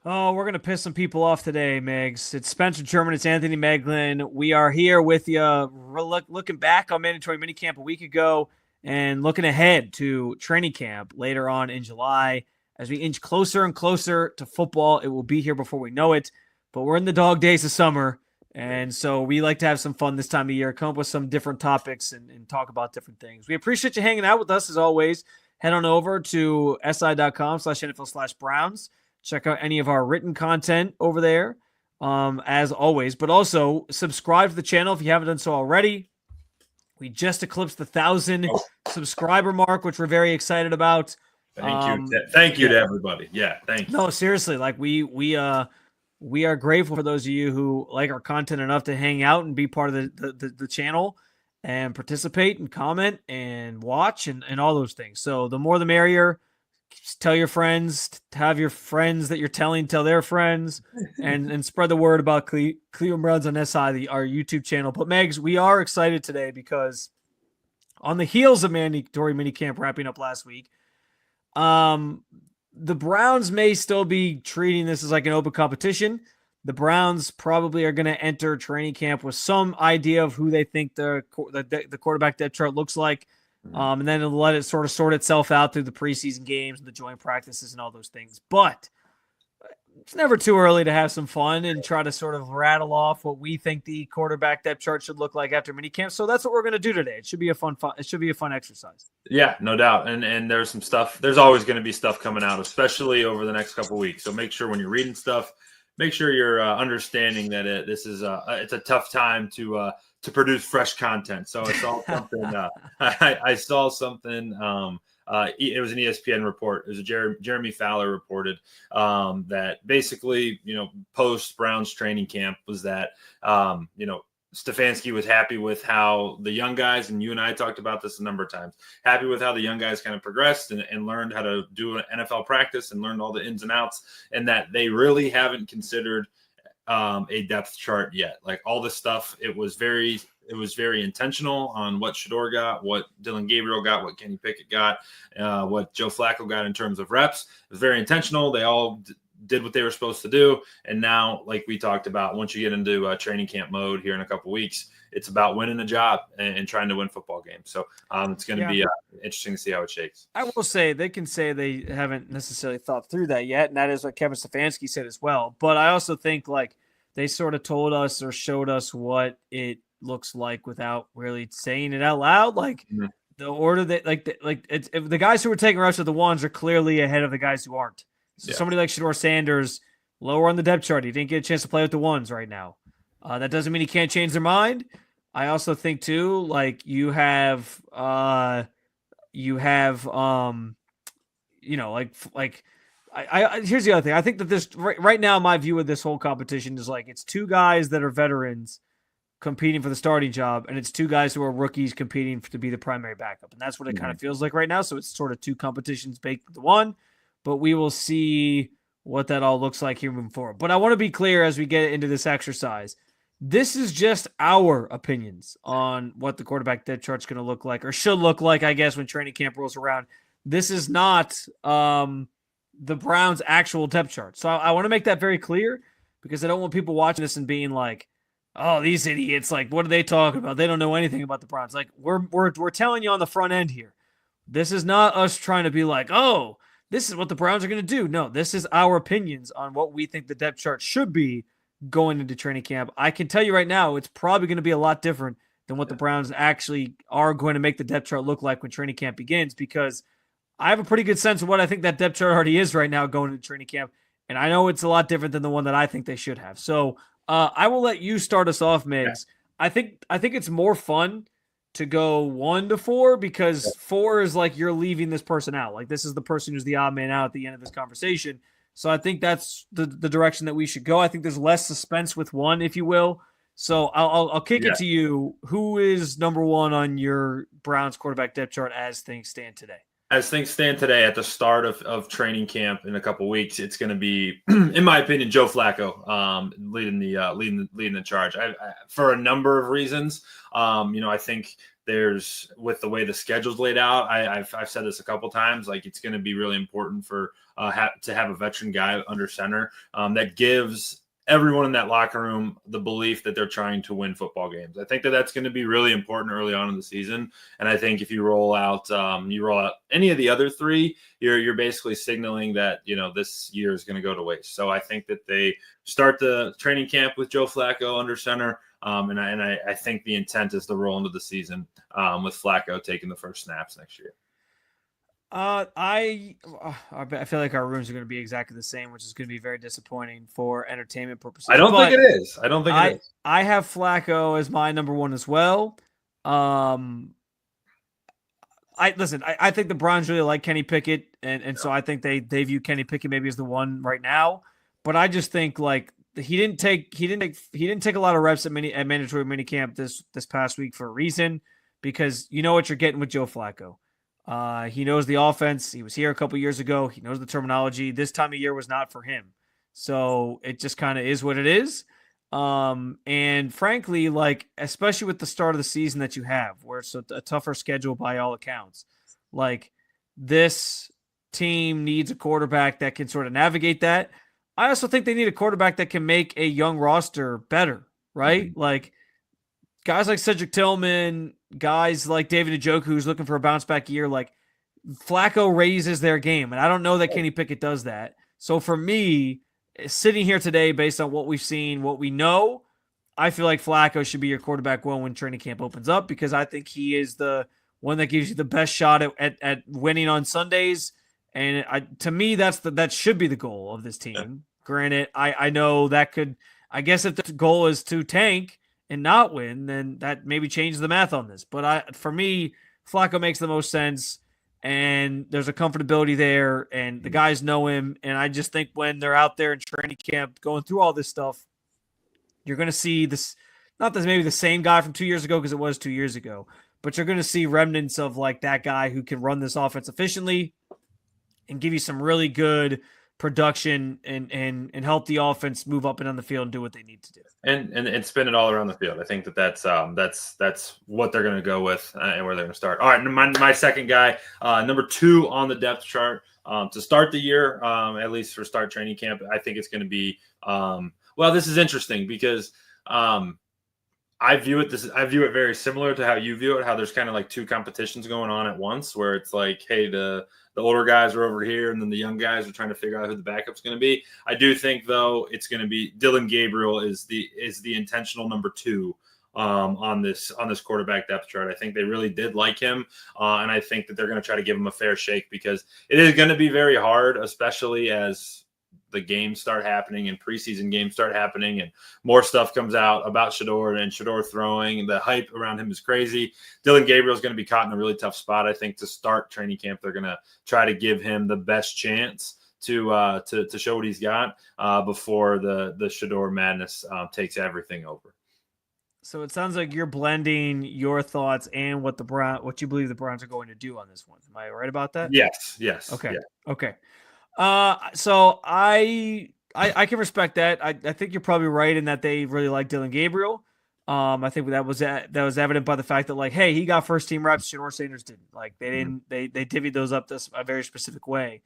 Oh, we're going to piss some people off today, Megs. It's Spencer German. It's Anthony Moeglin. We are here with you, looking back on mandatory minicamp a week ago and looking ahead to training camp later on in July. As we inch closer and closer to football, it will be here before we know it. But we're in the dog days of summer. And so we like to have some fun this time of year, come up with some different topics and talk about different things. We appreciate you hanging out with us as always. Head on over to si.com/NFL/Browns. Check out any of our written content over there, as always. But also subscribe to the channel if you haven't done so already. We just eclipsed the 1,000 subscriber mark, which we're very excited about. Thank you to everybody. Yeah, thank you. No, seriously, like we are grateful for those of you who like our content enough to hang out and be part of the channel and participate and comment and watch and all those things. So the more the merrier. Just tell your friends, have your friends that you're telling tell their friends, and spread the word about Cleveland Browns on SI, our YouTube channel. But Megs, we are excited today because on the heels of mandatory minicamp wrapping up last week, the Browns may still be treating this as like an open competition. The Browns probably are going to enter training camp with some idea of who they think the quarterback depth chart looks like. And then it'll let it sort of sort itself out through the preseason games and the joint practices and all those things. But it's never too early to have some fun and try to sort of rattle off what we think the quarterback depth chart should look like after minicamp. So that's what we're going to do today. It should be a fun exercise. Yeah, no doubt. And there's some stuff. There's always going to be stuff coming out, especially over the next couple of weeks. So make sure when you're reading stuff, make sure you're understanding that this is it's a tough time to produce fresh content. So it's all something. I saw something. It was an ESPN report. It was a Jeremy Fowler reported that basically, post Browns training camp was that, Stefanski was happy with how the young guys, and you and I talked about this a number of times, happy with how the young guys kind of progressed and learned how to do an NFL practice and learned all the ins and outs, and that they really haven't considered a depth chart yet. Like all this stuff, it was very intentional on what Shedeur got, what Dylan Gabriel got, what Kenny Pickett got, what Joe Flacco got in terms of reps. It was very intentional. They all did what they were supposed to do. And now, like we talked about, once you get into training camp mode here in a couple of weeks, it's about winning a job and trying to win football games. So it's going to be interesting to see how it shakes. I will say they can say they haven't necessarily thought through that yet, and that is what Kevin Stefanski said as well. But I also think like they sort of told us or showed us what it looks like without really saying it out loud. Like the order that if the guys who were taking reps with the ones are clearly ahead of the guys who aren't. So somebody like Shedeur Sanders, lower on the depth chart, he didn't get a chance to play with the ones right now. That doesn't mean he can't change their mind. I also think too, like here's the other thing. I think that this right now, my view of this whole competition is like it's two guys that are veterans competing for the starting job, and it's two guys who are rookies competing to be the primary backup, and that's what it kind of feels like right now. So it's sort of two competitions baked into one. But we will see what that all looks like here moving forward. But I want to be clear as we get into this exercise. This is just our opinions on what the quarterback depth chart's going to look like, or should look like, I guess, when training camp rolls around. This is not the Browns' actual depth chart. So I want to make that very clear because I don't want people watching this and being like, oh, these idiots, like, what are they talking about? They don't know anything about the Browns. Like, we're telling you on the front end here. This is not us trying to be like, oh, this is what the Browns are going to do. No, this is our opinions on what we think the depth chart should be going into training camp. I can tell you right now, it's probably going to be a lot different than what the Browns actually are going to make the depth chart look like when training camp begins, because I have a pretty good sense of what I think that depth chart already is right now going into training camp. And I know it's a lot different than the one that I think they should have. So I will let you start us off, Migs. Yeah. I think it's more fun to go 1 to 4 because 4 is like you're leaving this person out. Like this is the person who's the odd man out at the end of this conversation. So I think that's the direction that we should go. I think there's less suspense with 1, if you will. So I'll kick it to you. Who is number 1 on your Browns quarterback depth chart as things stand today? As things stand today, at the start of training camp in a couple of weeks, it's going to be, in my opinion, Joe Flacco leading the charge. For a number of reasons. I think there's with the way the schedule's laid out, I've said this a couple times, like it's going to be really important for to have a veteran guy under center that gives everyone in that locker room the belief that they're trying to win football games. I think that that's going to be really important early on in the season. And I think if you roll out any of the other three, you're basically signaling that, this year is going to go to waste. So I think that they start the training camp with Joe Flacco under center. And I think the intent is to roll into the season with Flacco taking the first snaps next year. I feel like our rooms are going to be exactly the same, which is going to be very disappointing for entertainment purposes. I don't think it is. I have Flacco as my number one as well. I think the Browns really like Kenny Pickett, and so I think they view Kenny Pickett maybe as the one right now. But I just think like he didn't take a lot of reps at mandatory minicamp this past week for a reason, because you know what you're getting with Joe Flacco. He knows the offense. He was here a couple years ago. He knows the terminology. This time of year was not for him. So it just kind of is what it is. And frankly, like, especially with the start of the season that you have, where it's a tougher schedule by all accounts, like this team needs a quarterback that can sort of navigate that. I also think they need a quarterback that can make a young roster better, right? Mm-hmm. Like guys like Cedric Tillman, guys like David Njoku, who's looking for a bounce back year, like Flacco raises their game. And I don't know that Kenny Pickett does that. So for me, sitting here today, based on what we've seen, what we know, I feel like Flacco should be your quarterback one when training camp opens up, because I think he is the one that gives you the best shot at winning on Sundays. And to me, that should be the goal of this team. Yeah. Granted, I know that could, I guess if the goal is to tank and not win, then that maybe changes the math on this. But for me, Flacco makes the most sense, and there's a comfortability there, and the guys know him. And I just think when they're out there in training camp going through all this stuff, you're going to see this, not that maybe the same guy from 2 years ago, because it was 2 years ago, but you're going to see remnants of like that guy who can run this offense efficiently and give you some really good production and help the offense move up and on the field and do what they need to do. And spin it all around the field. I think that's what they're going to go with and where they're going to start. All right, my second guy, number 2 on the depth chart to start the year, at least for start training camp. I think it's going to be this is interesting because I view it very similar to how you view it, how there's kind of like two competitions going on at once, where it's like, hey, the older guys are over here, and then the young guys are trying to figure out who the backup's going to be. I do think, though, it's going to be Dillon Gabriel is the intentional number 2 on this quarterback depth chart. I think they really did like him, and I think that they're going to try to give him a fair shake, because it is going to be very hard, especially as the games start happening and preseason games start happening and more stuff comes out about Shedeur and Shedeur throwing, and the hype around him is crazy. Dillon Gabriel is going to be caught in a really tough spot. I think to start training camp, they're going to try to give him the best chance to show what he's got before the Shedeur madness takes everything over. So it sounds like you're blending your thoughts and what you believe the Browns are going to do on this one. Am I right about that? Yes. Okay. Yeah. Okay. So I can respect that. I think you're probably right in that they really like Dillon Gabriel. I think that was evident by the fact that, like, hey, he got first team reps, Shedeur Sanders didn't. Like, they didn't. They divvied those up a very specific way.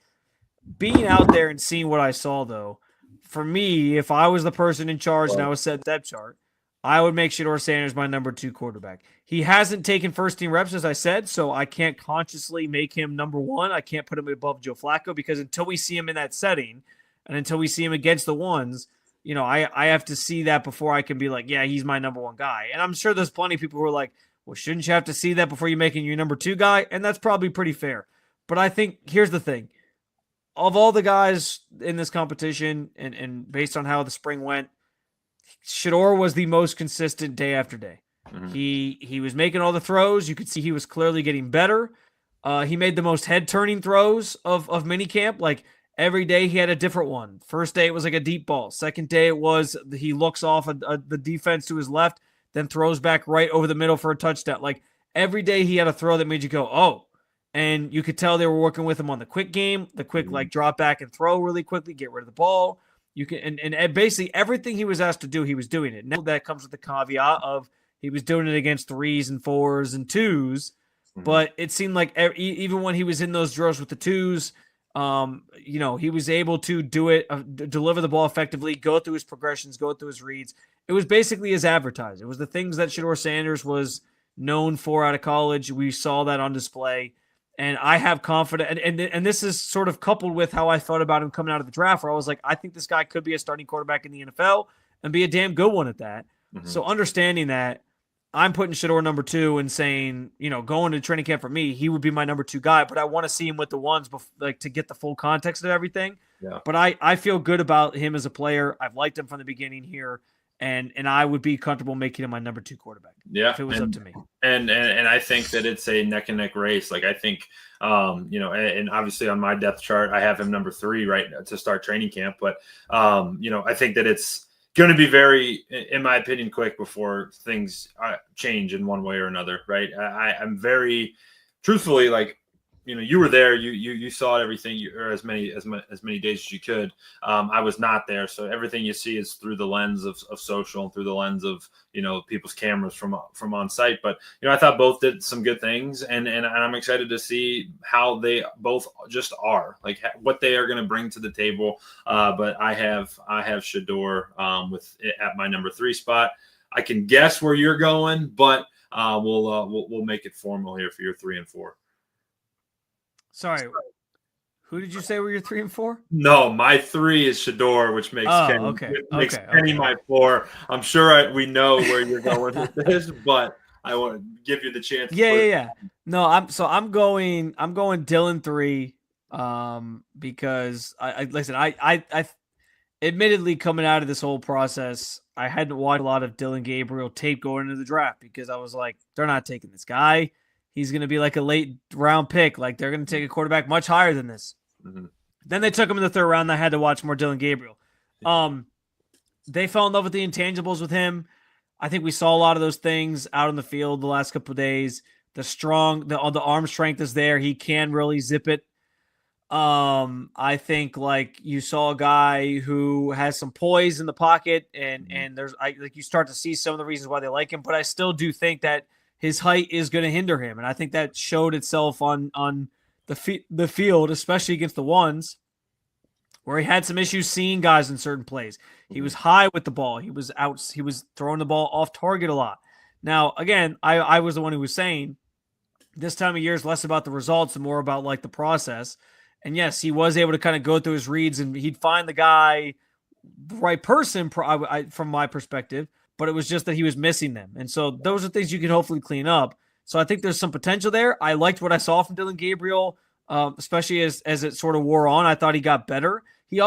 Being out there and seeing what I saw, though, for me, if I was the person in charge and I was set depth chart, I would make Shedeur Sanders my number 2 quarterback. He hasn't taken first team reps, as I said, so I can't consciously make him number 1. I can't put him above Joe Flacco, because until we see him in that setting and until we see him against the ones, I have to see that before I can be like, yeah, he's my number 1 guy. And I'm sure there's plenty of people who are like, well, shouldn't you have to see that before you're making your number 2 guy? And that's probably pretty fair. But I think here's the thing. Of all the guys in this competition and based on how the spring went, Shedeur was the most consistent day after day. Mm-hmm. He was making all the throws. You could see he was clearly getting better. He made the most head-turning throws of minicamp. Like, every day he had a different one. First day it was like a deep ball. Second day it was he looks off the defense to his left, then throws back right over the middle for a touchdown. Like, every day he had a throw that made you go, oh. And you could tell they were working with him on the quick game, the quick like drop back and throw really quickly, get rid of the ball. You can and basically everything he was asked to do, he was doing it. Now that comes with the caveat of He was doing it against 3s and 4s and 2s, but it seemed like even when he was in those drills with the 2s, he was able to do it, deliver the ball effectively, go through his progressions, go through his reads. It was basically as advertised. It was the things that Shedeur Sanders was known for out of college. We saw that on display. And I have confidence, and this is sort of coupled with how I thought about him coming out of the draft, where I was like, I think this guy could be a starting quarterback in the NFL and be a damn good one at that. So understanding that, I'm putting Shedeur number 2 and saying, going to training camp for me, he would be my number 2 guy, but I want to see him with the ones to get the full context of everything. Yeah. But I feel good about him as a player. I've liked him from the beginning here. And I would be comfortable making him my number 2 quarterback. Yeah, if it was up to me. And I think that it's a neck and neck race. Like I think, and obviously on my depth chart, I have him number 3 right now to start training camp. But I think that it's going to be very, in my opinion, quick before things change in one way or another. Right? I'm very truthfully like. You were there. You saw everything, or as many days as you could. I was not there, so everything you see is through the lens of social and through the lens of people's cameras from on site. But I thought both did some good things, and I'm excited to see how they both just are, like what they are going to bring to the table. But I have Shedeur with it at my number 3 spot. I can guess where you're going, but we'll make it formal here for your 3 and 4. Sorry, who did you say were your 3 and 4? No, my 3 is Shedeur, which makes Kenny my 4. I'm sure we know where you're going with this, but I want to give you the chance. Yeah. No, I'm going Dylan 3, because I admittedly coming out of this whole process, I hadn't watched a lot of Dylan Gabriel tape going into the draft because I was like, they're not taking this guy. He's going to be like a late round pick. Like they're going to take a quarterback much higher than this. Then they took him in the 3rd round. I had to watch more Dylan Gabriel. They fell in love with the intangibles with him. I think we saw a lot of those things out on the field the last couple of days. The arm strength is there. He can really zip it. I think like you saw a guy who has some poise in the pocket, and you start to see some of the reasons why they like him. But I still do think that his height is going to hinder him. And I think that showed itself on the field, especially against the ones, where he had some issues seeing guys in certain plays. He was high with the ball. He was throwing the ball off target a lot. Now, again, I was the one who was saying this time of year is less about the results and more about like the process. And yes, he was able to kind of go through his reads and he'd find the right person from my perspective. But it was just that he was missing them. And so those are things you can hopefully clean up. So I think there's some potential there. I liked what I saw from Dylan Gabriel, especially as it sort of wore on. I thought he got better. He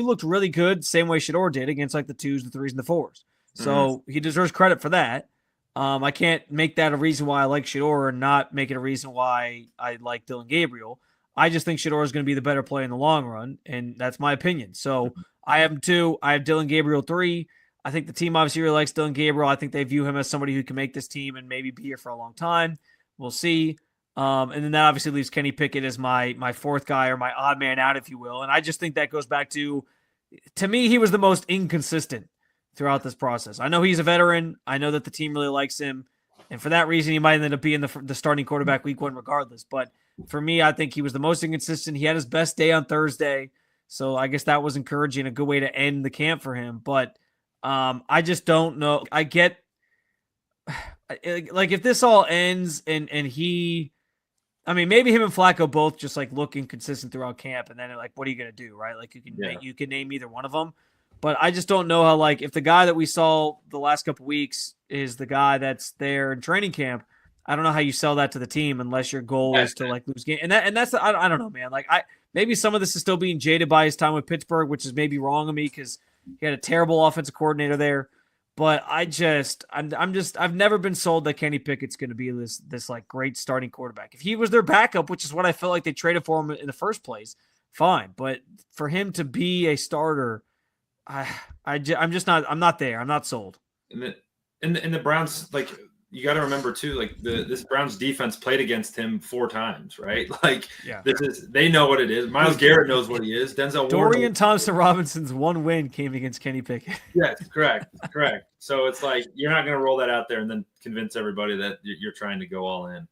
looked really good, same way Shedeur did against like the 2s, the 3s, and the 4s. So he deserves credit for that. I can't make that a reason why I like Shedeur and not make it a reason why I like Dylan Gabriel. I just think Shedeur is going to be the better player in the long run, and that's my opinion. So I have him 2. I have Dylan Gabriel 3. I think the team obviously really likes Dylan Gabriel. I think they view him as somebody who can make this team and maybe be here for a long time. We'll see. And then that obviously leaves Kenny Pickett as my 4th guy, or my odd man out, if you will. And I just think that goes back to me, he was the most inconsistent throughout this process. I know he's a veteran. I know that the team really likes him. And for that reason, he might end up being the starting quarterback week 1 regardless. But for me, I think he was the most inconsistent. He had his best day on Thursday. So I guess that was encouraging, a good way to end the camp for him. But I just don't know. I get like if this all ends and maybe him and Flacco both just like look inconsistent throughout camp, and then like, what are you going to do? Right. Like you can name either one of them, but I just don't know how, like, if the guy that we saw the last couple weeks is the guy that's there in training camp, I don't know how you sell that to the team unless your goal is to like lose game. And that's, I don't know, man. Like maybe some of this is still being jaded by his time with Pittsburgh, which is maybe wrong of me because he had a terrible offensive coordinator there. But I've never been sold that Kenny Pickett's going to be this like great starting quarterback. If he was their backup, which is what I felt like they traded for him in the first place, fine. But for him to be a starter, I'm not there. I'm not sold. And the Browns, like, you got to remember too, like this Browns defense played against him 4 times, right? Like they know what it is. Myles Garrett knows what he is. Denzel Dorian Thompson-Robinson's one win came against Kenny Pickett. Yes, correct. So it's like you're not going to roll that out there and then convince everybody that you're trying to go all in.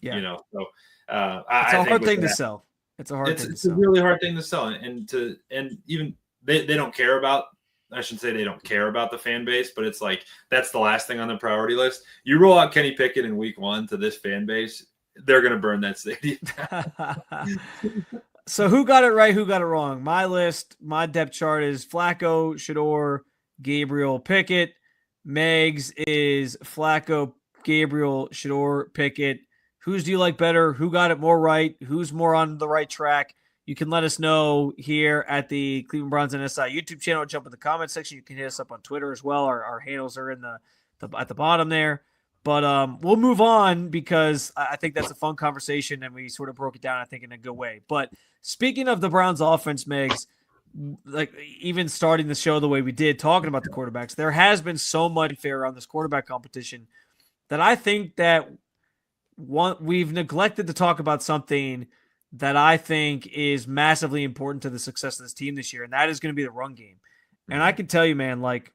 You know, so it's a hard thing to sell. It's a hard thing to sell. It's a really hard thing to sell, and even they don't care about. I shouldn't say they don't care about the fan base, but it's like that's the last thing on the priority list. You roll out Kenny Pickett in week 1 to this fan base, they're going to burn that stadium down. So who got it right? Who got it wrong? My list, my depth chart is Flacco, Shedeur, Gabriel, Pickett. Megs is Flacco, Gabriel, Shedeur, Pickett. Whose do you like better? Who got it more right? Who's more on the right track? You can let us know here at the Cleveland Browns NSI YouTube channel. Jump in the comment section. You can hit us up on Twitter as well. Our handles are in the at the bottom there. But we'll move on because I think that's a fun conversation, and we sort of broke it down, I think, in a good way. But speaking of the Browns offense, Megs, like even starting the show the way we did, talking about the quarterbacks, there has been so much fair on this quarterback competition that I think that we've neglected to talk about something that I think is massively important to the success of this team this year, and that is going to be the run game. And I can tell you, man, like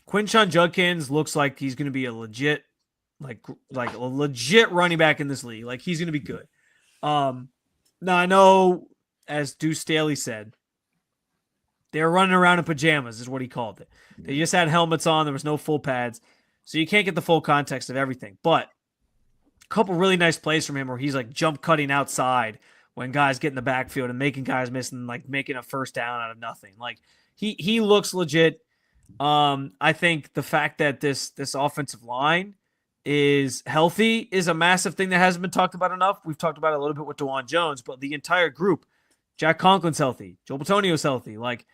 Quinshon Judkins looks like he's going to be a legit, like a legit running back in this league. Like he's going to be good. Now I know, as Deuce Staley said, they were running around in pajamas, is what he called it. They just had helmets on. There was no full pads, so you can't get the full context of everything. But couple really nice plays from him where he's like jump cutting outside when guys get in the backfield and making guys miss and like making a first down out of nothing. Like he looks legit. I think the fact that this offensive line is healthy is a massive thing that hasn't been talked about enough. We've talked about it a little bit with DeJuan Jones, but the entire group, Jack Conklin's healthy, Joe Bitonio's healthy. Like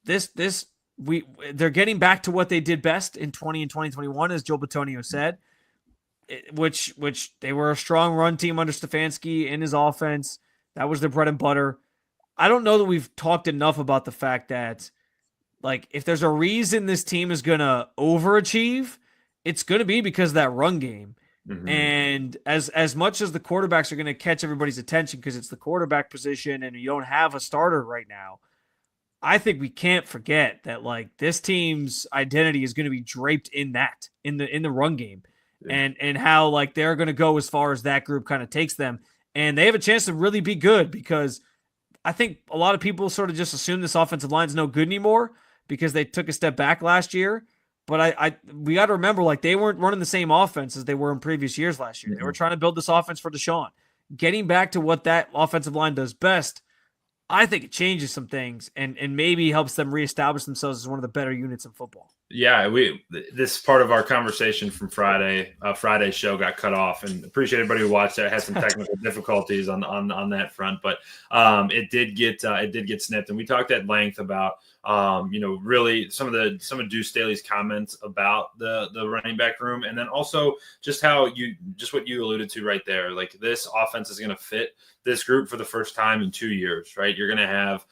they're getting back to what they did best in 2020 and 2021, as Joe Bitonio said. Which they were a strong run team under Stefanski in his offense. That was their bread and butter. I don't know that we've talked enough about the fact that, like, if there's a reason this team is going to overachieve, it's going to be because of that run game. Mm-hmm. And as much as the quarterbacks are going to catch everybody's attention because it's the quarterback position and you don't have a starter right now, I think we can't forget that, like, this team's identity is going to be draped in that, in the run game. And how like they're going to go as far as that group kind of takes them. And they have a chance to really be good because I think a lot of people sort of just assume this offensive line is no good anymore because they took a step back last year. But we got to remember, like, they weren't running the same offense as they were in previous years last year. Mm-hmm. They were trying to build this offense for Deshaun. Getting back to what that offensive line does best, I think it changes some things and maybe helps them reestablish themselves as one of the better units in football. Yeah, this part of our conversation from Friday's show got cut off, and appreciate everybody who watched it. I had some technical difficulties on that front, but it did get snipped, and we talked at length about really some of Deuce Staley's comments about the running back room, and then also just what you alluded to right there. Like, this offense is going to fit this group for the first time in 2 years, right? You're going to have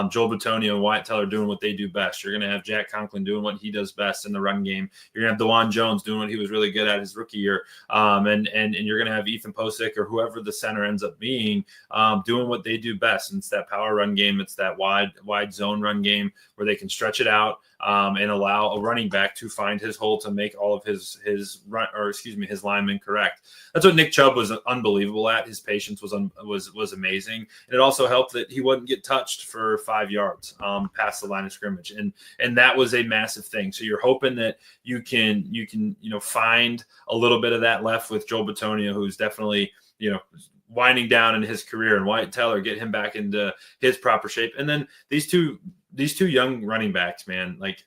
Joel Bitonio and Wyatt Teller doing what they do best. You're going to have Jack Conklin doing what he does best in the run game. You're going to have DeJuan Jones doing what he was really good at his rookie year. And you're going to have Ethan Posick or whoever the center ends up being doing what they do best. And it's that power run game. It's that wide zone run game where they can stretch it out and allow a running back to find his hole to make all of his linemen correct. That's what Nick Chubb was unbelievable at. His patience was amazing. And it also helped that he wouldn't get touched for 5 yards past the line of scrimmage. And that was a massive thing. So you're hoping that you can find a little bit of that left with Joel Bitonio, who's definitely, winding down in his career, and Wyatt Teller, get him back into his proper shape. And then these two young running backs, man, like,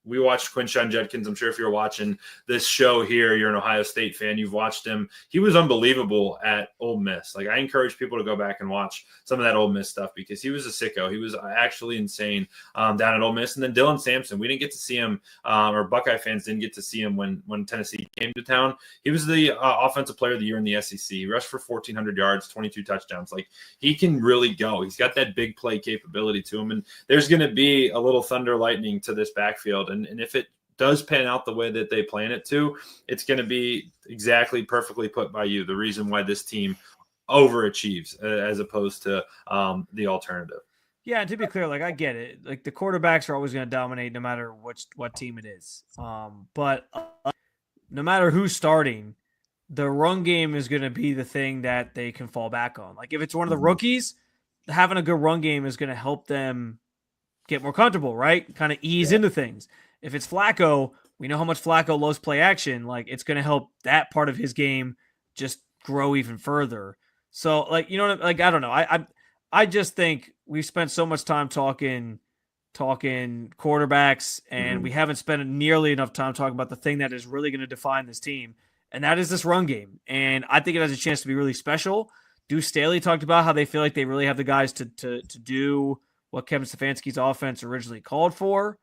we watched Quinshon Judkins. I'm sure if you're watching this show here, you're an Ohio State fan, you've watched him. He was unbelievable at Ole Miss. Like, I encourage people to go back and watch some of that Ole Miss stuff because he was a sicko. He was actually insane down at Ole Miss. And then Dylan Sampson, we didn't get to see him, or Buckeye fans didn't get to see him when Tennessee came to town. He was the offensive player of the year in the SEC. He rushed for 1,400 yards, 22 touchdowns. Like, he can really go. He's got that big play capability to him. And there's going to be a little thunder lightning to this backfield. And if it does pan out the way that they plan it to, it's going to be exactly perfectly put by you. The reason why this team overachieves as opposed to the alternative. Yeah, and to be clear, like I get it. Like the quarterbacks are always going to dominate no matter what team it is. But no matter who's starting, the run game is going to be the thing that they can fall back on. Like if it's one of the rookies, having a good run game is going to help them get more comfortable, right? Kind of ease into things. If it's Flacco, we know how much Flacco loves play action. Like it's going to help that part of his game just grow even further. So like, you know, like, I don't know. I just think we've spent so much time talking quarterbacks, and we haven't spent nearly enough time talking about the thing that is really going to define this team. And that is this run game. And I think it has a chance to be really special. Deuce Staley talked about how they feel like they really have the guys to do what Kevin Stefanski's offense originally called for.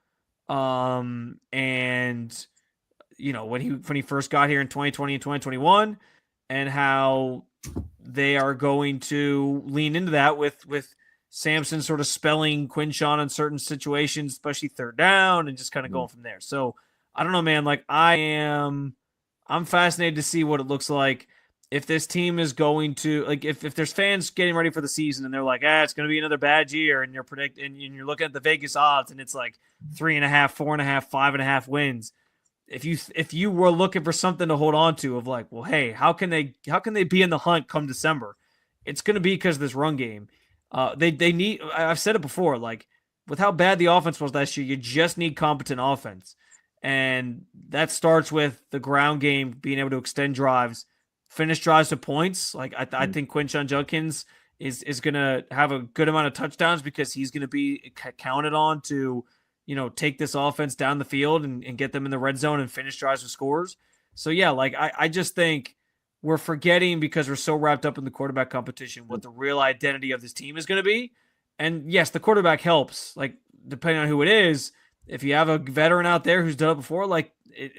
And you know, when he first got here in 2020 and 2021, and how they are going to lean into that with Samson sort of spelling Quinshon in certain situations, especially third down, and just kind of going from there. So I don't know, man. Like I'm fascinated to see what it looks like if this team is going to, like, if there's fans getting ready for the season and they're like, it's going to be another bad year, and and you're looking at the Vegas odds and it's like 3.5, 4.5, 5.5 wins. If you were looking for something to hold on to of like, well, hey, how can they be in the hunt come December? It's going to be because of this run game. They need, I've said it before, like with how bad the offense was last year, you just need competent offense. And that starts with the ground game, being able to extend drives, finish drives to points. Like I think Quinshon Judkins is going to have a good amount of touchdowns because he's going to be counted on to, you know, take this offense down the field and get them in the red zone and finish drives with scores. So yeah, like I just think we're forgetting, because we're so wrapped up in the quarterback competition, what the real identity of this team is going to be. And yes, the quarterback helps, like depending on who it is. If you have a veteran out there who's done it before, like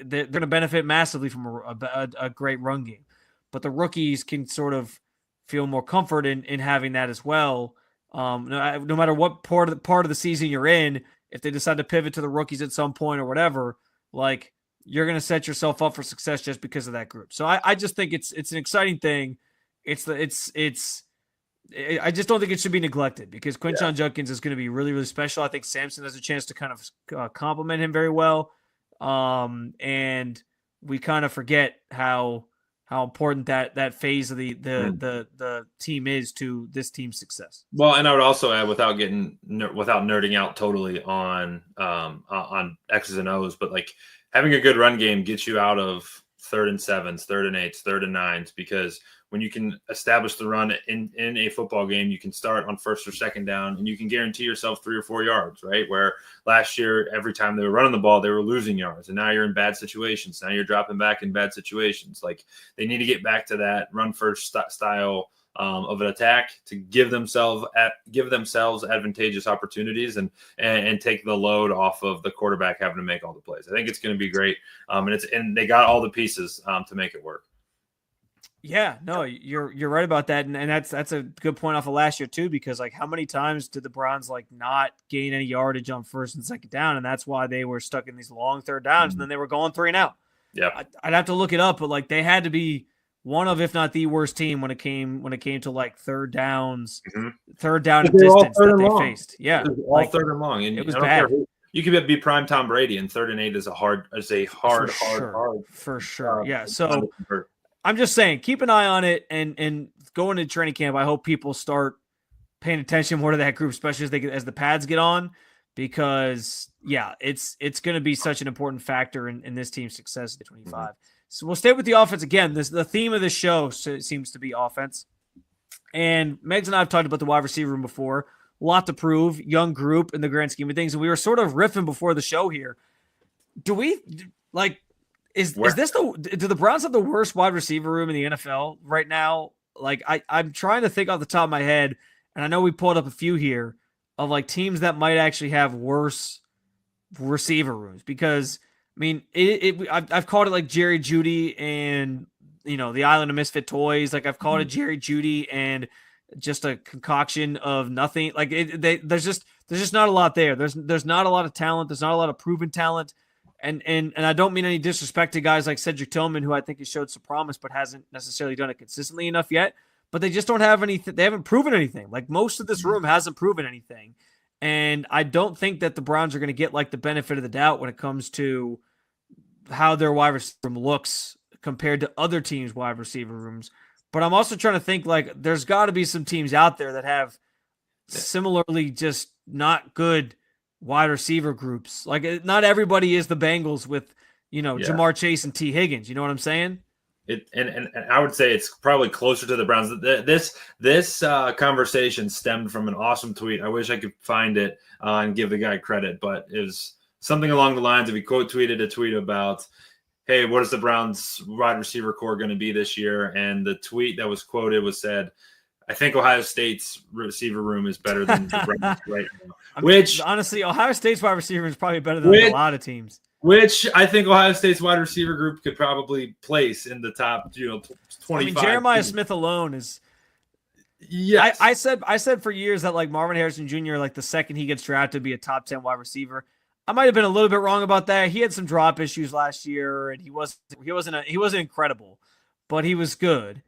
they're going to benefit massively from a great run game. But the rookies can sort of feel more comfort in having that as well. No matter what part of the season you're in, if they decide to pivot to the rookies at some point or whatever, like you're going to set yourself up for success just because of that group. So I just think it's an exciting thing. I just don't think it should be neglected, because Quinshon Judkins is going to be really, really special. I think Samson has a chance to kind of complement him very well. And we kind of forget how important that phase of the team is to this team's success. Well, and I would also add, without nerding out totally on X's and O's, but like having a good run game gets you out of 3rd and 7s, 3rd and 8s, 3rd and 9s, because when you can establish the run in a football game, you can start on 1st or 2nd down, and you can guarantee yourself 3 or 4 yards, right? Where last year, every time they were running the ball, they were losing yards, and now you're in bad situations. Now you're dropping back in bad situations. Like they need to get back to that run first style of an attack to give themselves advantageous opportunities and take the load off of the quarterback having to make all the plays. I think it's going to be great, and they got all the pieces to make it work. Yeah, no, you're right about that, and that's a good point off of last year too, because like how many times did the Browns like not gain any yardage on 1st and 2nd down, and that's why they were stuck in these long 3rd downs, and then they were going 3 and out. Yeah, I'd have to look it up, but like they had to be one of, if not the worst team when it came to like 3rd downs, 3rd down and distance that they faced. Yeah, all like, 3rd and long, and it was bad. You could be prime Tom Brady, and 3rd and 8 is hard for sure. Yeah, so I'm just saying, keep an eye on it, and going to training camp, I hope people start paying attention more to that group, especially as the pads get on, because yeah, it's going to be such an important factor in this team's success in 2025. So we'll stay with the offense again. The theme of this show seems to be offense, and Megs and I have talked about the wide receiver room before. A lot to prove, young group in the grand scheme of things, and we were sort of riffing before the show here. Do we like? Do the Browns have the worst wide receiver room in the NFL right now? Like I'm trying to think off the top of my head, and I know we pulled up a few here of like teams that might actually have worse receiver rooms, because I mean I've called it like Jerry Jeudy and, you know, the Island of Misfit Toys. Like I've called it Jerry Jeudy and just a concoction of nothing. Like there's just not a lot there. There's not a lot of talent. There's not a lot of proven talent. And I don't mean any disrespect to guys like Cedric Tillman, who I think has showed some promise, but hasn't necessarily done it consistently enough yet. But they just don't have anything. They haven't proven anything. Like most of this room hasn't proven anything. And I don't think that the Browns are going to get like the benefit of the doubt when it comes to how their wide receiver room looks compared to other teams' wide receiver rooms. But I'm also trying to think like there's got to be some teams out there that have similarly just not good wide receiver groups. Like not everybody is the Bengals with, Jamar Chase and T. Higgins. You know what I'm saying? And I would say it's probably closer to the Browns. This conversation stemmed from an awesome tweet. I wish I could find it and give the guy credit, but it was something along the lines of he quote tweeted a tweet about, hey, what is the Browns wide receiver core going to be this year? And the tweet that was quoted was said, I think Ohio State's receiver room is better than the Browns right now. Honestly, Ohio State's wide receiver is probably better than a lot of teams. Which I think Ohio State's wide receiver group could probably place in the top, 25. I mean, Jeremiah Smith alone is. Yes. I said for years that like Marvin Harrison Jr., like the second he gets drafted, be a top 10 wide receiver. I might have been a little bit wrong about that. He had some drop issues last year, and he wasn't incredible, but he was good.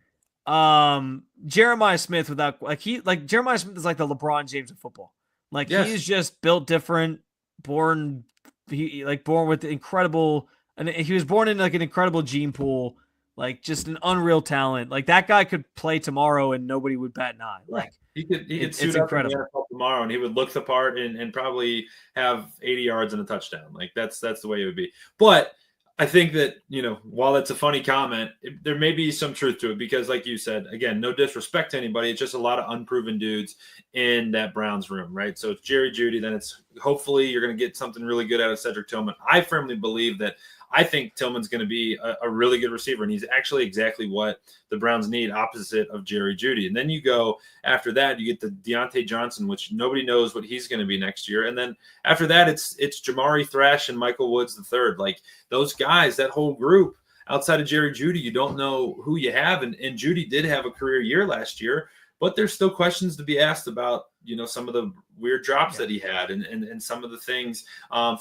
Jeremiah Smith Jeremiah Smith is like the LeBron James of football. Like he's just built different, born with incredible, and he was born in like an incredible gene pool, like just an unreal talent. Like that guy could play tomorrow and nobody would bat an eye. Like he could suit up in the NFL tomorrow and he would look the part and probably have 80 yards and a touchdown. Like that's the way it would be. But I think that, while that's a funny comment, there may be some truth to it because like you said, again, no disrespect to anybody. It's just a lot of unproven dudes in that Browns room, right? So it's Jerry Jeudy, then it's hopefully you're going to get something really good out of Cedric Tillman. I firmly believe that I think Tillman's going to be a really good receiver, and he's actually exactly what the Browns need, opposite of Jerry Jeudy. And then you go after that, you get the Deontay Johnson, which nobody knows what he's going to be next year. And then after that, it's Jamari Thrash and Michael Woods III. Like those guys, that whole group, outside of Jerry Jeudy, you don't know who you have. And Jeudy did have a career year last year, but there's still questions to be asked about, some of the weird drops that he had and some of the things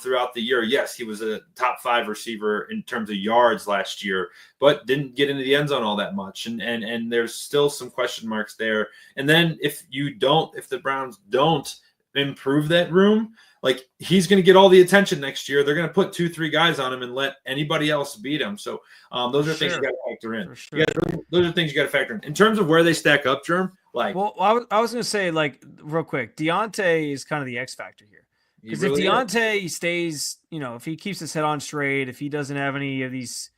throughout the year. Yes, he was a top 5 receiver in terms of yards last year, but didn't get into the end zone all that much. And there's still some question marks there. And then if the Browns don't improve that room, like he's going to get all the attention next year. They're going to put 2-3 guys on him and let anybody else beat him. So those are things you got to factor in. Sure. Those are things you got to factor in terms of where they stack up, Germ. Like, well, I was going to say, like, real quick, Deontay is kind of the X factor here. Because if Deontay stays, if he keeps his head on straight, if he doesn't have any of these,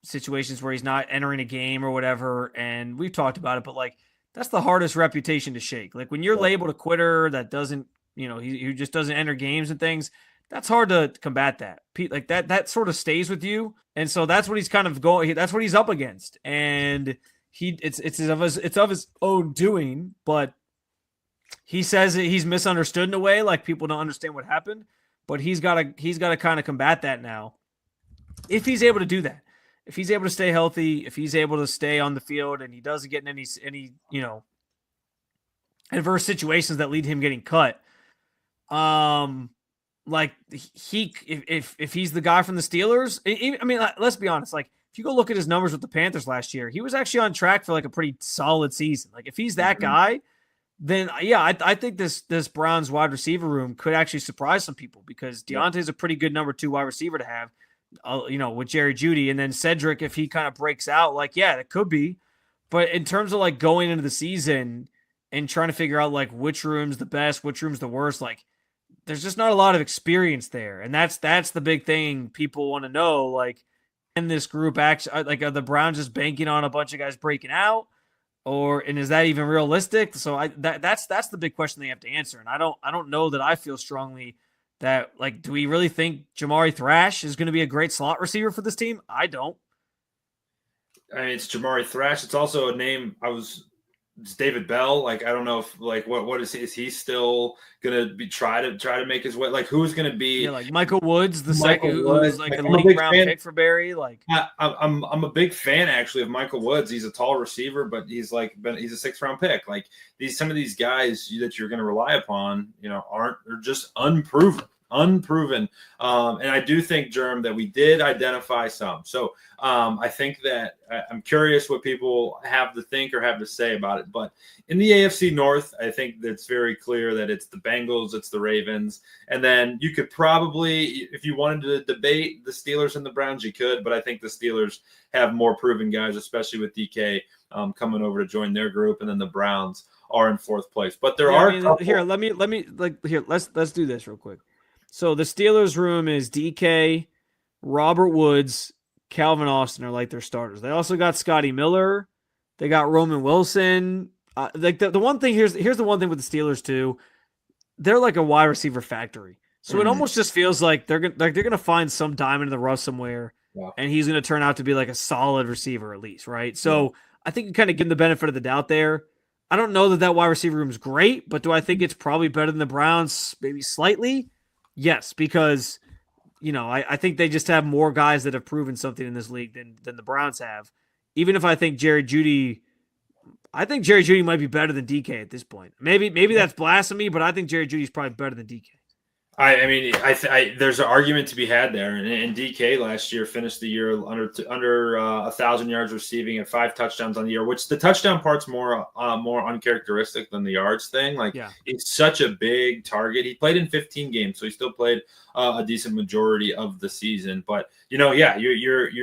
situations where he's not entering a game or whatever, and we've talked about it, but like that's the hardest reputation to shake. Like when you're labeled a quitter that doesn't, he just doesn't enter games and things, that's hard to combat that. Like that sort of stays with you. And so that's what he's kind of going, that's what he's up against. And it's of his own doing, but he says that he's misunderstood in a way, like people don't understand what happened, but he's got to kind of combat that now. If he's able to do that, if he's able to stay healthy, if he's able to stay on the field and he doesn't get in any adverse situations that lead to him getting cut, like if he's the guy from the Steelers, I mean, let's be honest, like if you go look at his numbers with the Panthers last year, he was actually on track for like a pretty solid season. Like if he's that guy, then yeah, I think this Browns wide receiver room could actually surprise some people because Deontay's a pretty good number 2 wide receiver to have, with Jerry Jeudy, and then Cedric, if he kind of breaks out, like, yeah, it could be. But in terms of like going into the season and trying to figure out like which room's the best, which room's the worst, like there's just not a lot of experience there. And that's the big thing people want to know. Like, in this group actually, like, are the Browns just banking on a bunch of guys breaking out, and is that even realistic? So that's the big question they have to answer. And I don't know that I feel strongly that, like, do we really think Jamari Thrash is going to be a great slot receiver for this team? I don't. I mean, it's Jamari Thrash. It's also a name it's David Bell. Like, I don't know if, like, what is he still gonna be try to make his way? Like, who's gonna be? Yeah, like Michael Woods, second, who was like a late round pick for Barry. Like, I'm a big fan actually of Michael Woods. He's a tall receiver, but he's a 6th round pick. Like some of these guys that you're gonna rely upon, are just unproven. unproven. And I do think, Germ, that we did identify some. So I think that I'm curious what people have to think or have to say about it. But in the AFC North, I think it's very clear that it's the Bengals, it's the Ravens. And then you could probably, if you wanted to debate the Steelers and the Browns, you could. But I think the Steelers have more proven guys, especially with DK coming over to join their group. And then the Browns are in fourth place. But there are here. Let me let's do this real quick. So the Steelers room is DK, Robert Woods, Calvin Austin are like their starters. They also got Scotty Miller. They got Roman Wilson. Like the one thing here's the one thing with the Steelers too. They're like a wide receiver factory. So it almost just feels like they're gonna find some diamond in the rough somewhere, and he's gonna turn out to be like a solid receiver at least, right? So I think you kind of give him the benefit of the doubt there. I don't know that wide receiver room is great, but do I think it's probably better than the Browns? Maybe slightly. Yes, because I think they just have more guys that have proven something in this league than the Browns have. Even if I think Jerry Jeudy might be better than DK at this point. Maybe that's blasphemy, but I think Jerry Jeudy's probably better than DK. I mean, there's an argument to be had there. And DK last year finished the year under 1,000 yards receiving and 5 touchdowns on the year, which the touchdown part's more uncharacteristic than the yards thing. It's such a big target. He played in 15 games, so he still played a decent majority of the season. But you're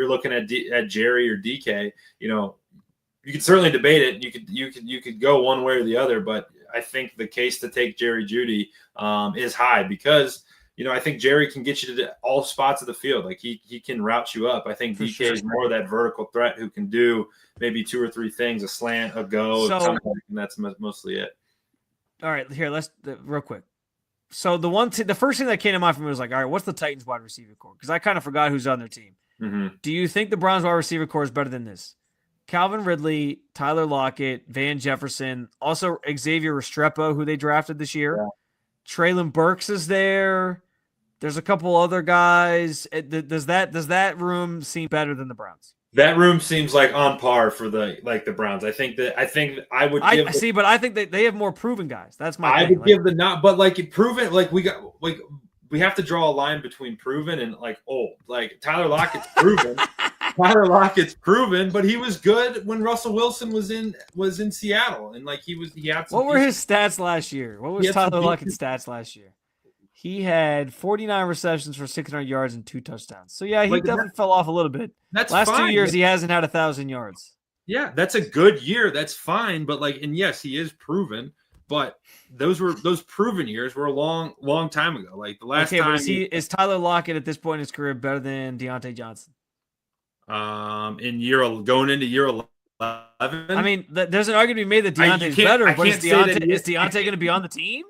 looking at Jerry or DK. You could certainly debate it. You could go one way or the other, but I think the case to take Jerry Jeudy is high because, I think Jerry can get you to all spots of the field. Like he can route you up. I think DK is more of that vertical threat who can do maybe 2 or 3 things, a slant, a go, and that's mostly it. All right, here, let's real quick. So the first thing that came to mind for me was like, all right, what's the Titans wide receiver core? Because I kind of forgot who's on their team. Mm-hmm. Do you think the Browns wide receiver core is better than this? Calvin Ridley, Tyler Lockett, Van Jefferson, also Xavier Restrepo, who they drafted this year. Yeah. Treylon Burks is there. There's a couple other guys. Does that room seem better than the Browns? That room seems like on par for the Browns. I think I would give but I think they have more proven guys. That's my thing. I would give the not, but proven, we have to draw a line between proven and old. Tyler Lockett's proven. Tyler Lockett's proven, but he was good when Russell Wilson was in Seattle, and he had some. What were his stats last year? What was Tyler Lockett's stats last year? He had 49 receptions for 600 yards and 2 touchdowns. So yeah, he definitely fell off a little bit. That's last fine. 2 years he hasn't had 1,000 yards. Yeah, that's a good year. That's fine, but and yes, he is proven. But those proven years were a long time ago. The last time. Is Tyler Lockett at this point in his career better than Deontay Johnson? Going into year 11. I mean, there's an argument to be made that Deontay's better, but is Deontay going to be on the team?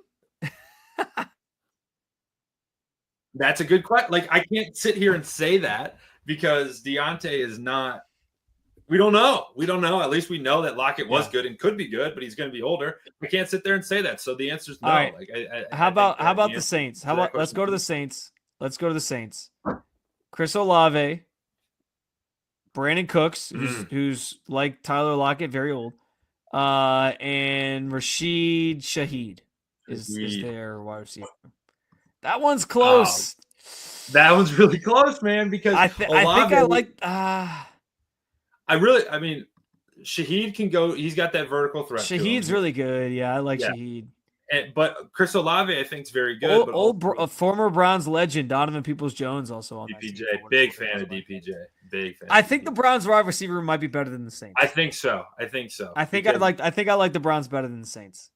That's a good question. I can't sit here and say that because Deontay is not. We don't know. At least we know that Lockett was good and could be good, but he's going to be older. I can't sit there and say that. So the answer is no. Right. How about the Saints? Let's go to the Saints. Chris Olave, Brandon Cooks, who's like Tyler Lockett, very old, and Rashid Shaheed is their wide receiver. That one's close. That one's really close, man. Because I think I like. Shaheed can go. He's got that vertical threat. Shaheed's really good. Yeah, I like Shaheed. But Chris Olave, I think, is very good. Former Browns legend Donovan Peoples-Jones also on DPJ. Big fan of DPJ. Big fan. I think the Browns wide receiver might be better than the Saints. I think so. I think I like the Browns better than the Saints,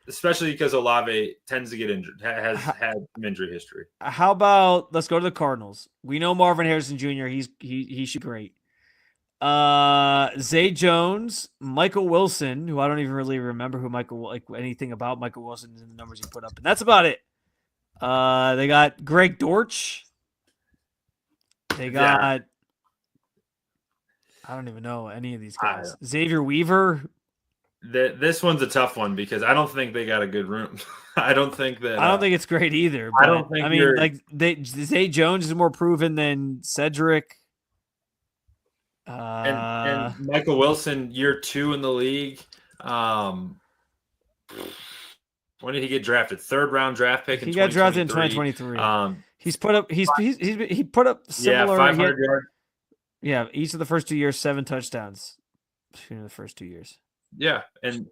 especially because Olave tends to get injured. Has had some injury history. How about let's go to the Cardinals? We know Marvin Harrison Jr. He should be great. Zay Jones, Michael Wilson, who I don't even really remember anything about Michael Wilson and the numbers he put up, and that's about it. They got Greg Dortch. They got I don't even know any of these guys. Xavier Weaver. This one's a tough one because I don't think they got a good room. I don't think it's great either. But, I don't think. Zay Jones is more proven than Cedric. And Michael Wilson, year 2 in the league. When did he get drafted? 3rd round draft pick in He got drafted in 2023. 2023. He's put up he put up similar 500 yards. Yeah, each of the first 2 years, 7 touchdowns between the first 2 years. Yeah, and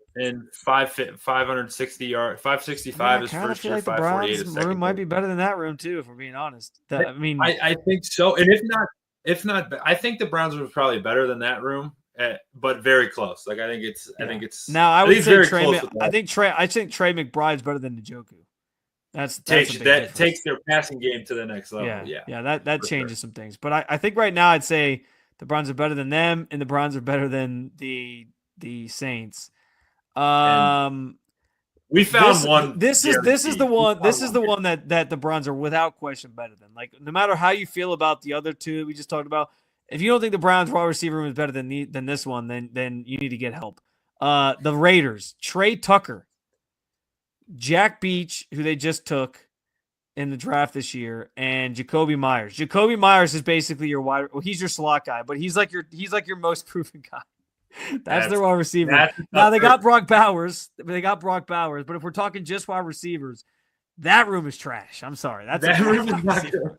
560 yards, 565 is first year, 548 is second. Room might be better than that room too, if we're being honest. I think so, and if not, I think the Browns room is probably better than that room, but very close. Like I think it's now. I would say Trey. I think Trey McBride's better than Njoku. That takes their passing game to the next level. Yeah. That changes some things. But I think right now I'd say the Browns are better than them, and the Browns are better than the Saints. We found one. This is the one that the Browns are without question better than. Like no matter how you feel about the other two we just talked about, if you don't think the Browns wide receiver room is better than this one, then you need to get help. The Raiders, Trey Tucker, Jack Beach, who they just took in the draft this year, and Jacoby Myers. Jacoby Myers is basically he's your slot guy, but he's like your most proven guy. That's their wide receiver. Now they got Brock Bowers. But if we're talking just wide receivers, that room is trash. I'm sorry. That room is not good.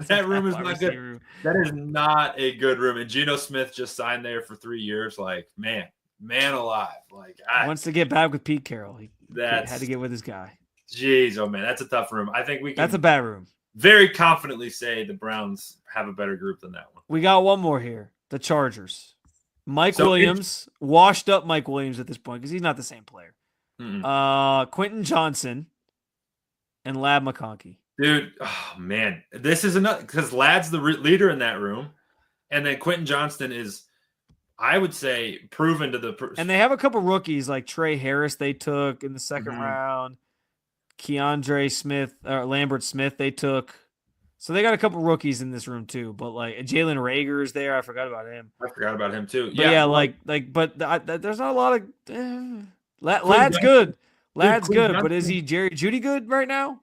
That room is not good. That is not a good room. And Geno Smith just signed there for 3 years. Like, man alive. Like, wants to get back with Pete Carroll. He had to get with his guy. Jeez, oh man, that's a tough room. I think that's a bad room. Very confidently say the Browns have a better group than that one. We got one more here. The Chargers. Williams, washed up Mike Williams at this point because he's not the same player. Quentin Johnson and Lad McConkey. Dude, oh man, this is enough because Lad's the leader in that room, and then Quentin Johnston is, I would say, proven to the. And they have a couple rookies like Trey Harris they took in the second round, Keandre Smith or Lambert Smith they took. So they got a couple rookies in this room too, but like Jalen Reagor is there. I forgot about him. I forgot about him too. But there's not a lot of. Lad's good. Lad's good, but is he Jerry Jeudy good right now?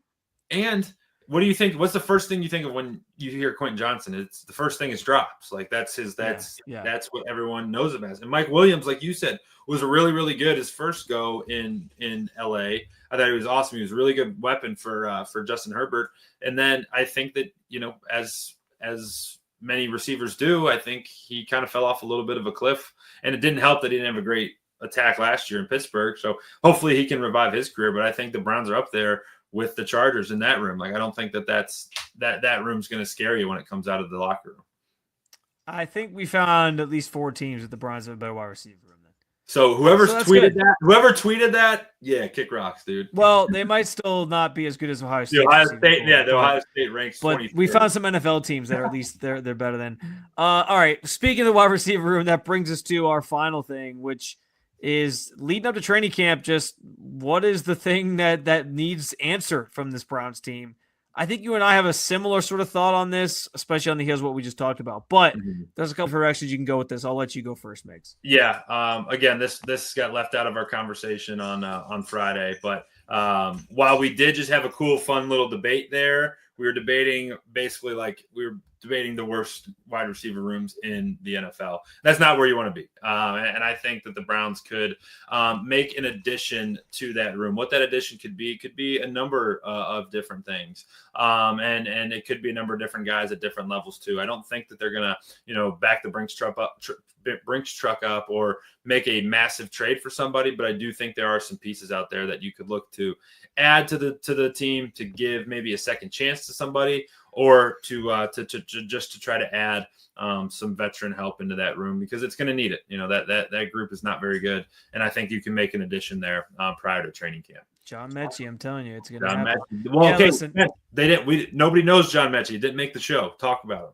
And what do you think? What's the first thing you think of when you hear Quentin Johnson? It's the first thing is drops. Like that's what everyone knows him as. And Mike Williams, like you said, was really, really good his first go in LA. I thought he was awesome. He was a really good weapon for Justin Herbert. And then I think that, as many receivers do, I think he kind of fell off a little bit of a cliff. And it didn't help that he didn't have a great attack last year in Pittsburgh. So hopefully he can revive his career. But I think the Browns are up there with the Chargers in that room. Like I don't think that room's going to scare you when it comes out of the locker room. I think we found at least 4 teams that the Browns have a better wide receiver room than. So whoever tweeted that, yeah, kick rocks, dude. Well, they might still not be as good as Ohio State. The Ohio State ranks 24th. But we found some NFL teams that are at least they're better than. All right, speaking of the wide receiver room, that brings us to our final thing, which is leading up to training camp. Just what is the thing that needs answer from this Browns team? I think you and I have a similar sort of thought on this, especially on the heels of what we just talked about. But there's a couple of directions you can go with this. I'll let you go first, Migs. Yeah. Again, this got left out of our conversation on Friday. But while we did just have a cool, fun little debate there, we were debating basically the worst wide receiver rooms in the NFL. That's not where you want to be. And I think that the Browns could make an addition to that room. What that addition could be a number of different things. And it could be a number of different guys at different levels too. I don't think that they're going to, back the Brinks truck up or make a massive trade for somebody, but I do think there are some pieces out there that you could look to add to the team to give maybe a second chance to somebody, or to just to try to add some veteran help into that room because it's going to need it. That group is not very good, and I think you can make an addition there prior to training camp. John Mechie, I'm telling you, it's going to happen. Well, yeah, okay, listen. Nobody knows John Mechie. He didn't make the show. Talk about him.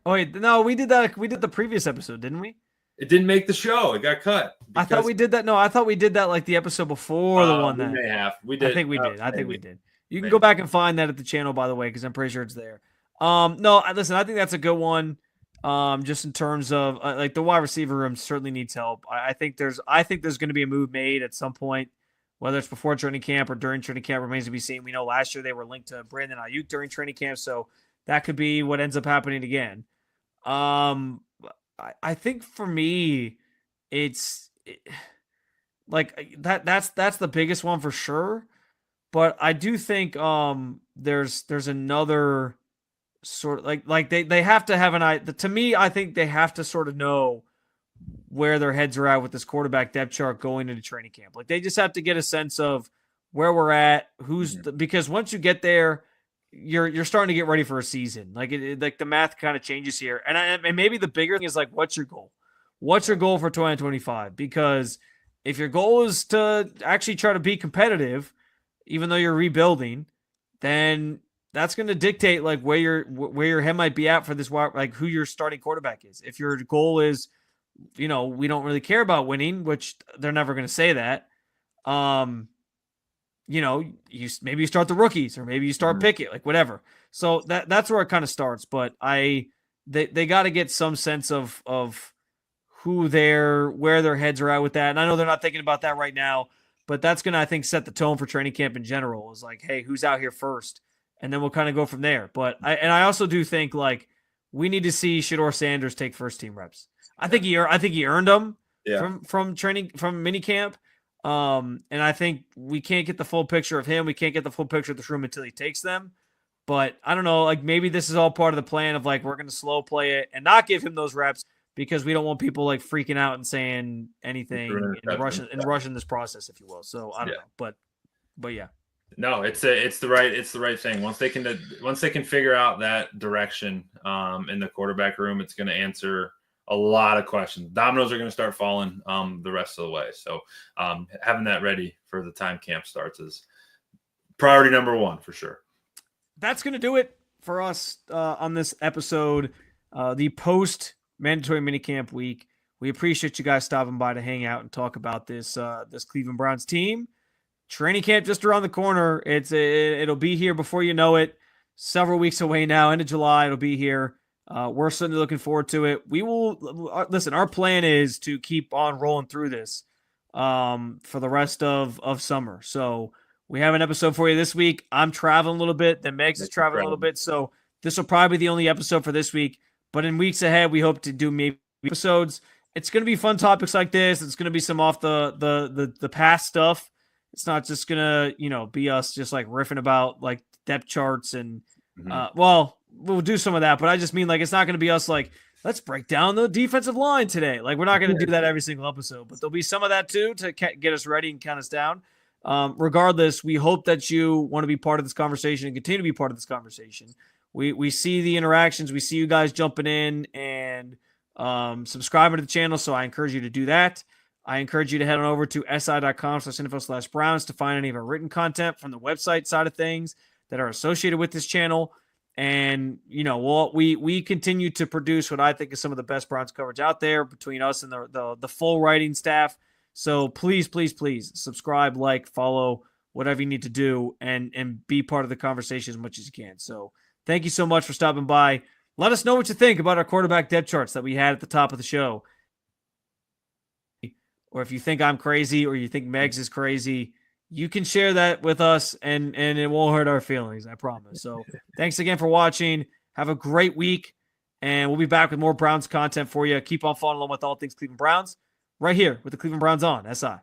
Oh wait, no, we did that. We did the previous episode, didn't we? It didn't make the show. It got cut. I thought we did that. No, I thought we did that like the episode before the one that. We may have. We did. I think we did. I think we did. You can go back and find that at the channel, by the way, because I'm pretty sure it's there. No, listen, I think that's a good one. Just in terms of like the wide receiver room certainly needs help. I think there's going to be a move made at some point, whether it's before training camp or during training camp remains to be seen. We know last year they were linked to Brandon Ayuk during training camp, so that could be what ends up happening again. I think for me, that's the biggest one for sure. But I do think there's another sort of like they have to have an eye. To me, I think they have to sort of know where their heads are at with this quarterback depth chart going into training camp. Like they just have to get a sense of where we're at, because once you get there, you're starting to get ready for a season. Like like the math kind of changes here, and maybe the bigger thing is like, what's your goal? What's your goal for 2025? Because if your goal is to actually try to be competitive, even though you're rebuilding, then that's going to dictate like where your head might be at for this, like who your starting quarterback is. If your goal is, we don't really care about winning, which they're never going to say that. Maybe you start the rookies, or maybe you start Pickett, like whatever. So that's where it kind of starts. But they got to get some sense of where their heads are at with that. And I know they're not thinking about that right now, but that's going to, I think, set the tone for training camp in general. Is like, hey, who's out here first? And then we'll kind of go from there. But I also do think like we need to see Shedeur Sanders take first team reps. I think he earned them from training, from minicamp. And I think we can't get the full picture of him. We can't get the full picture of this room until he takes them. But I don't know, like maybe this is all part of the plan of like, we're going to slow play it and not give him those reps because we don't want people like freaking out and saying anything and rushing this process, if you will. So I don't know, but yeah. No, it's the right thing. Once they can figure out that direction in the quarterback room, it's going to answer a lot of questions. Dominoes are going to start falling the rest of the way. So having that ready for the time camp starts is priority number one for sure. That's going to do it for us on this episode, the post mandatory minicamp week. We appreciate you guys stopping by to hang out and talk about this Cleveland Browns team. Training camp just around the corner. It'll be here before you know it. Several weeks away now, end of July, it'll be here. We're certainly looking forward to it. We will listen. Our plan is to keep on rolling through this for the rest of summer. So we have an episode for you this week. I'm traveling a little bit. Then Megs is traveling a little bit. So this will probably be the only episode for this week. But in weeks ahead, we hope to do maybe episodes. It's going to be fun topics like this. It's going to be some off the past stuff. It's not just going to, be us just like riffing about like depth charts and, we'll do some of that, but I just mean like, it's not going to be us like, let's break down the defensive line today. Like we're not going to do that every single episode, but there'll be some of that too, to get us ready and count us down. Regardless, we hope that you want to be part of this conversation and continue to be part of this conversation. We see the interactions. We see you guys jumping in and subscribing to the channel. So I encourage you to do that. I encourage you to head on over to si.com/info/Browns to find any of our written content from the website side of things that are associated with this channel. And, we continue to produce what I think is some of the best Browns coverage out there between us and the full writing staff. So please, please, please subscribe, like, follow, whatever you need to do, and be part of the conversation as much as you can. So thank you so much for stopping by. Let us know what you think about our quarterback depth charts that we had at the top of the show. Or if you think I'm crazy or you think Megs is crazy, you can share that with us and it won't hurt our feelings, I promise. So thanks again for watching. Have a great week, and we'll be back with more Browns content for you. Keep on following along with all things Cleveland Browns right here with the Cleveland Browns on SI.